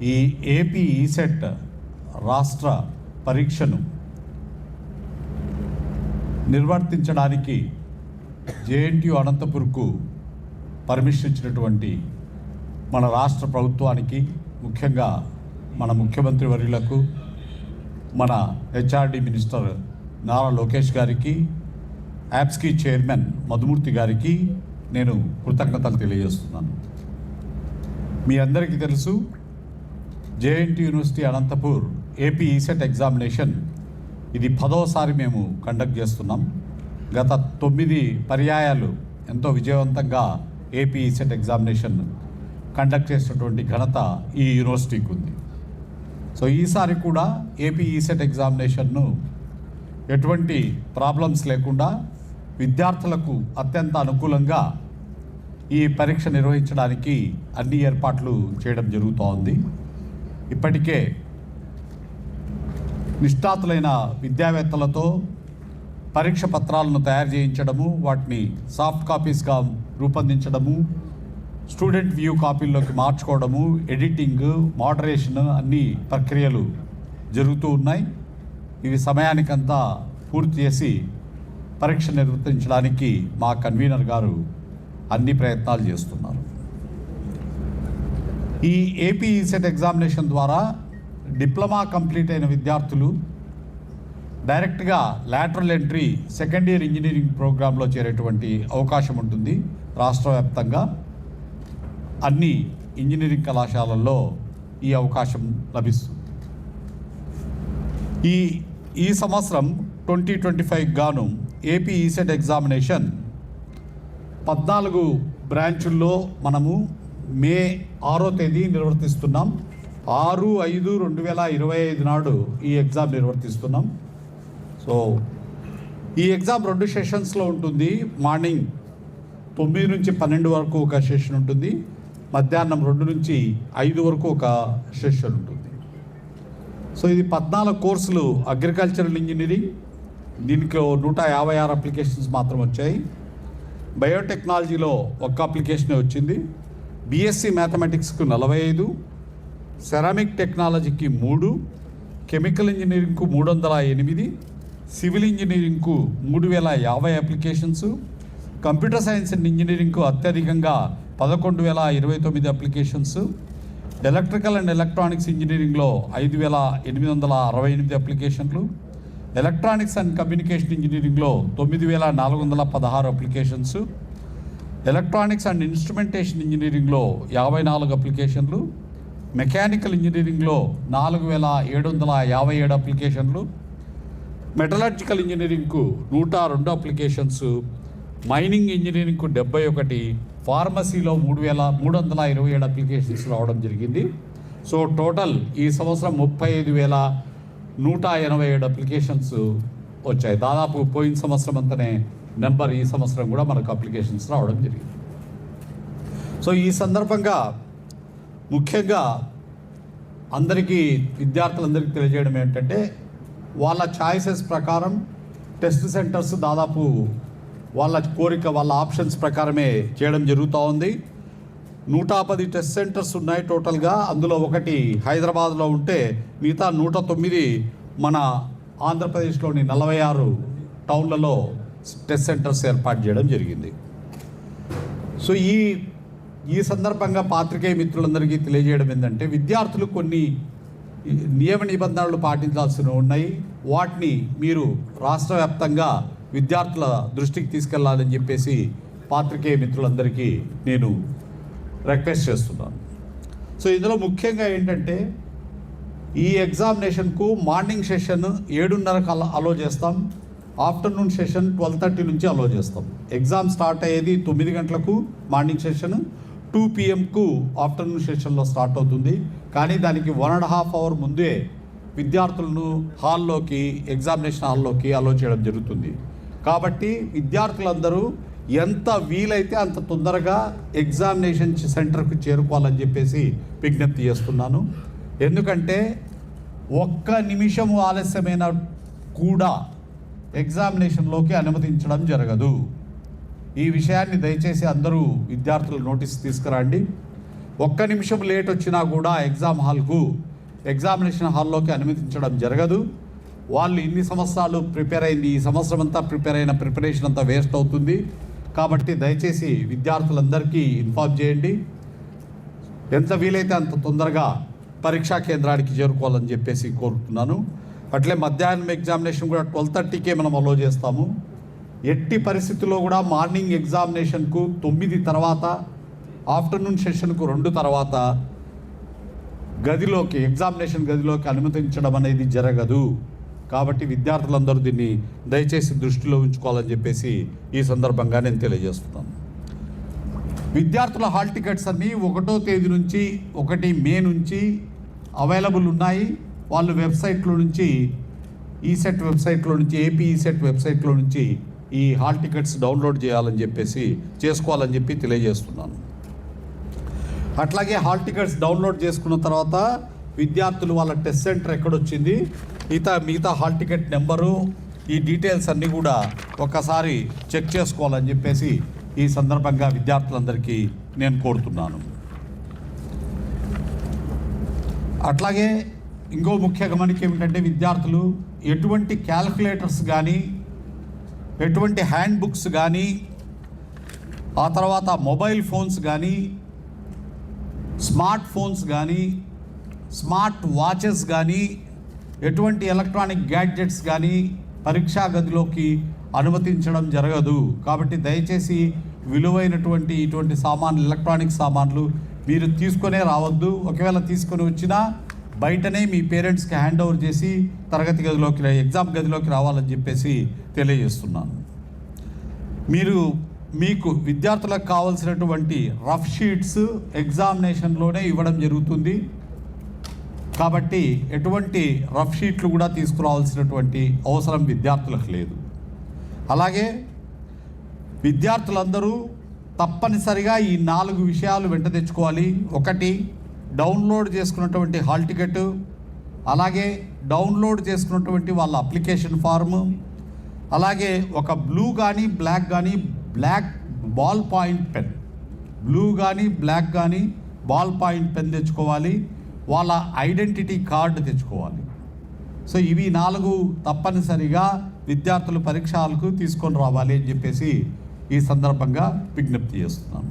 ఈ AP ECET రాష్ట్ర పరీక్షను నిర్వర్తించడానికి జేఎన్టీయు అనంతపూర్కు పర్మిషన్ ఇచ్చినటువంటి మన రాష్ట్ర ప్రభుత్వానికి, ముఖ్యంగా మన ముఖ్యమంత్రి వర్యులకు, మన హెచ్ఆర్డి మినిస్టర్ నారా లోకేష్ గారికి, యాప్స్కి చైర్మన్ మధుమూర్తి గారికి నేను కృతజ్ఞతలు తెలియజేస్తున్నాను. మీ అందరికీ తెలుసు, JNTU university Anantapur AP ECET examination ఇది 10వసారి మేము కండక్ట్ చేస్తున్నాం. గత 9 పర్యాయాలు ఎంతో విజయవంతంగా ఏపీ ఈసెట్ ఎగ్జామినేషన్ కండక్ట్ చేసినటువంటి ఘనత ఈ యూనివర్సిటీకి ఉంది. సో ఈసారి కూడా ఏపీ ఈసెట్ ఎగ్జామినేషన్ను ఎటువంటి ప్రాబ్లమ్స్ లేకుండా విద్యార్థులకు అత్యంత అనుకూలంగా ఈ పరీక్ష నిర్వహించడానికి అన్ని ఏర్పాట్లు చేయడం జరుగుతోంది. ఇప్పటికే నిష్ణాతులైన విద్యావేత్తలతో పరీక్ష పత్రాలను తయారు చేయించడము, వాటిని సాఫ్ట్ కాపీస్గా రూపొందించడము, స్టూడెంట్ వ్యూ కాపీల్లోకి మార్చుకోవడము, ఎడిటింగ్, మోడరేషన్ అన్ని ప్రక్రియలు జరుగుతూ ఉన్నాయి. ఇవి సమయానికంతా పూర్తి చేసి పరీక్ష నిర్వర్తించడానికి మా కన్వీనర్ గారు అన్ని ప్రయత్నాలు చేస్తున్నారు. ఈ ఏపీ ఈసెట్ ఎగ్జామినేషన్ ద్వారా డిప్లొమా కంప్లీట్ అయిన విద్యార్థులు డైరెక్ట్గా lateral entry second year engineering ప్రోగ్రాంలో చేరేటువంటి అవకాశం ఉంటుంది. రాష్ట్ర వ్యాప్తంగా అన్ని ఇంజనీరింగ్ కళాశాలల్లో ఈ అవకాశం లభిస్తుంది. ఈ సంవత్సరం 2025 గాను ఏపీ ఈసెట్ ఎగ్జామినేషన్ 14 బ్రాంచుల్లో మనము మే 6వ తేదీ నిర్వర్తిస్తున్నాం. 6/5/2025 నాడు ఈ ఎగ్జామ్ నిర్వర్తిస్తున్నాం. సో ఈ ఎగ్జామ్ 2 సెషన్స్లో ఉంటుంది. మార్నింగ్ 9 నుంచి 12 వరకు ఒక సెషన్ ఉంటుంది, మధ్యాహ్నం 2 నుంచి 5 వరకు ఒక సెషన్ ఉంటుంది. సో ఇది 14 కోర్సులు. అగ్రికల్చరల్ ఇంజనీరింగ్, దీనికి 156 అప్లికేషన్స్ మాత్రం వచ్చాయి. బయోటెక్నాలజీలో 1 అప్లికేషనే వచ్చింది. బీఎస్సీ మ్యాథమెటిక్స్కు 45, సెరామిక్ టెక్నాలజీకి 3, కెమికల్ ఇంజనీరింగ్కు 308, సివిల్ ఇంజనీరింగ్కు 3050 అప్లికేషన్స్, కంప్యూటర్ సైన్స్ అండ్ ఇంజనీరింగ్కు అత్యధికంగా 11,029 అప్లికేషన్స్, ఎలక్ట్రికల్ అండ్ ఎలక్ట్రానిక్స్ ఇంజనీరింగ్లో 5,868 అప్లికేషన్లు, ఎలక్ట్రానిక్స్ అండ్ కమ్యూనికేషన్ ఇంజనీరింగ్లో 9,416 అప్లికేషన్స్, ఎలక్ట్రానిక్స్ అండ్ ఇన్స్ట్రుమెంటేషన్ ఇంజనీరింగ్లో 54 అప్లికేషన్లు, మెకానికల్ ఇంజనీరింగ్లో 4,757 అప్లికేషన్లు, మెటలర్జికల్ ఇంజనీరింగ్కు 102 అప్లికేషన్స్, మైనింగ్ ఇంజనీరింగ్కు 71, ఫార్మసీలో 3,327 అప్లికేషన్స్ రావడం జరిగింది. సో టోటల్ ఈ సంవత్సరం 35,187 అప్లికేషన్స్ వచ్చాయి. దాదాపు పోయిన సంవత్సరం అంతనే నెంబర్ ఈ సంవత్సరం కూడా మనకు అప్లికేషన్స్ రావడం జరిగింది. సో ఈ సందర్భంగా ముఖ్యంగా విద్యార్థులందరికీ తెలియజేయడం ఏంటంటే, వాళ్ళ ఛాయిసెస్ ప్రకారం టెస్ట్ సెంటర్స్ దాదాపు వాళ్ళ కోరిక, వాళ్ళ ఆప్షన్స్ ప్రకారమే చేయడం జరుగుతూ ఉంది. 110 టెస్ట్ సెంటర్స్ ఉన్నాయి టోటల్గా. అందులో 1 హైదరాబాద్లో ఉంటే మిగతా 109 మన ఆంధ్రప్రదేశ్లోని 46 టౌన్లలో టెస్ట్ సెంటర్స్ ఏర్పాటు చేయడం జరిగింది. సో ఈ సందర్భంగా పాత్రికేయ మిత్రులందరికీ తెలియజేయడం ఏంటంటే, విద్యార్థులు కొన్ని నియమ నిబంధనలు పాటించాల్సి ఉన్నాయి. వాటిని మీరు రాష్ట్ర వ్యాప్తంగా విద్యార్థుల దృష్టికి తీసుకెళ్లాలని చెప్పేసి పాత్రికేయ మిత్రులందరికీ నేను రిక్వెస్ట్ చేస్తున్నాను. సో ఇందులో ముఖ్యంగా ఏంటంటే, ఈ ఎగ్జామినేషన్కు మార్నింగ్ సెషన్ 7:30కు అలో చేస్తాం, ఆఫ్టర్నూన్ సెషన్ 12:30 నుంచి అలో చేస్తాం. ఎగ్జామ్ స్టార్ట్ అయ్యేది 9 గంటలకు మార్నింగ్ సెషన్, 2 PM ఆఫ్టర్నూన్ సెషన్లో స్టార్ట్ అవుతుంది. కానీ దానికి 1.5 hour ముందే విద్యార్థులను ఎగ్జామినేషన్ హాల్లోకి అలో చేయడం జరుగుతుంది. కాబట్టి విద్యార్థులందరూ ఎంత వీలైతే అంత తొందరగా ఎగ్జామినేషన్ సెంటర్కు చేరుకోవాలని చెప్పేసి విజ్ఞప్తి చేస్తున్నాను. ఎందుకంటే 1 నిమిషం ఆలస్యమైన కూడా ఎగ్జామినేషన్లోకి అనుమతించడం జరగదు. ఈ విషయాన్ని దయచేసి అందరూ విద్యార్థుల నోటీస్ తీసుకురండి. ఒక్క నిమిషం లేట్ వచ్చినా కూడా ఎగ్జామినేషన్ హాల్లోకి అనుమతించడం జరగదు. వాళ్ళు ఇన్ని సంవత్సరాలు ప్రిపేర్ అయింది, ఈ సంవత్సరం అంతా ప్రిపరేషన్ అంతా వేస్ట్ అవుతుంది. కాబట్టి దయచేసి విద్యార్థులందరికీ ఇన్ఫార్మ్ చేయండి. ఎంత వీలైతే అంత తొందరగా పరీక్షా కేంద్రానికి చేరుకోవాలని చెప్పేసి కోరుతున్నాను. అట్లే మధ్యాహ్నం ఎగ్జామినేషన్ కూడా 12:30కే మనం అలో చేస్తాము. ఎట్టి పరిస్థితుల్లో కూడా మార్నింగ్ ఎగ్జామినేషన్కు 9 తర్వాత, ఆఫ్టర్నూన్ సెషన్కు 2 తర్వాత ఎగ్జామినేషన్ గదిలోకి అనుమతించడం అనేది జరగదు. కాబట్టి విద్యార్థులందరూ దీన్ని దయచేసి దృష్టిలో ఉంచుకోవాలని చెప్పేసి ఈ సందర్భంగా నేను తెలియజేస్తున్నాను. విద్యార్థుల హాల్ టికెట్స్ అన్నీ 1వ తేదీ నుంచి 1 మే నుంచి అవైలబుల్ ఉన్నాయి. వాళ్ళు వెబ్సైట్లో నుంచి ఈసెట్ వెబ్సైట్లో నుంచి ఏపీ ఈసెట్ వెబ్సైట్లో నుంచి ఈ హాల్ టికెట్స్ డౌన్లోడ్ చేసుకోవాలని చెప్పి తెలియజేస్తున్నాను. అట్లాగే హాల్ టికెట్స్ డౌన్లోడ్ చేసుకున్న తర్వాత విద్యార్థులు వాళ్ళ టెస్ట్ సెంటర్ ఎక్కడొచ్చింది, మిగతా హాల్ టికెట్ నెంబరు, ఈ డీటెయిల్స్ అన్నీ కూడా ఒకసారి చెక్ చేసుకోవాలని చెప్పేసి ఈ సందర్భంగా విద్యార్థులందరికీ నేను కోరుతున్నాను. అట్లాగే ఇంకో ముఖ్య గమనిక ఏమిటంటే విద్యార్థులు ఎటువంటి క్యాల్కులేటర్స్ కానీ, ఎటువంటి హ్యాండ్ బుక్స్ కానీ, ఆ తర్వాత మొబైల్ ఫోన్స్ కానీ, స్మార్ట్ ఫోన్స్ కానీ, స్మార్ట్ వాచెస్ కానీ, ఎటువంటి ఎలక్ట్రానిక్ గ్యాడ్జెట్స్ కానీ పరీక్షా గదిలోకి అనుమతించడం జరగదు. కాబట్టి దయచేసి విలువైనటువంటి ఇటువంటి ఎలక్ట్రానిక్ సామాన్లు మీరు తీసుకొనే రావద్దు. ఒకవేళ తీసుకొని వచ్చినా బయటనే మీ పేరెంట్స్కి హ్యాండ్ ఓవర్ చేసి ఎగ్జామ్ గదిలోకి రావాలని చెప్పేసి తెలియజేస్తున్నాను. మీకు విద్యార్థులకు కావాల్సినటువంటి రఫ్ షీట్స్ ఎగ్జామినేషన్లోనే ఇవ్వడం జరుగుతుంది. కాబట్టి ఎటువంటి రఫ్ షీట్లు కూడా తీసుకురావాల్సినటువంటి అవసరం విద్యార్థులకు లేదు. అలాగే విద్యార్థులందరూ తప్పనిసరిగా ఈ 4 విషయాలు వెంట తెచ్చుకోవాలి. 1, డౌన్లోడ్ చేసుకున్నటువంటి హాల్ టికెట్, అలాగే డౌన్లోడ్ చేసుకున్నటువంటి వాళ్ళ అప్లికేషన్ ఫార్ము, అలాగే ఒక బ్లూ కానీ black ball point pen, ball point pen తెచ్చుకోవాలి. వాళ్ళ ఐడెంటిటీ కార్డు తెచ్చుకోవాలి. సో ఇవి 4 తప్పనిసరిగా విద్యార్థులు పరీక్షలకు తీసుకొని రావాలి అని చెప్పేసి ఈ సందర్భంగా విజ్ఞప్తి చేస్తున్నాను.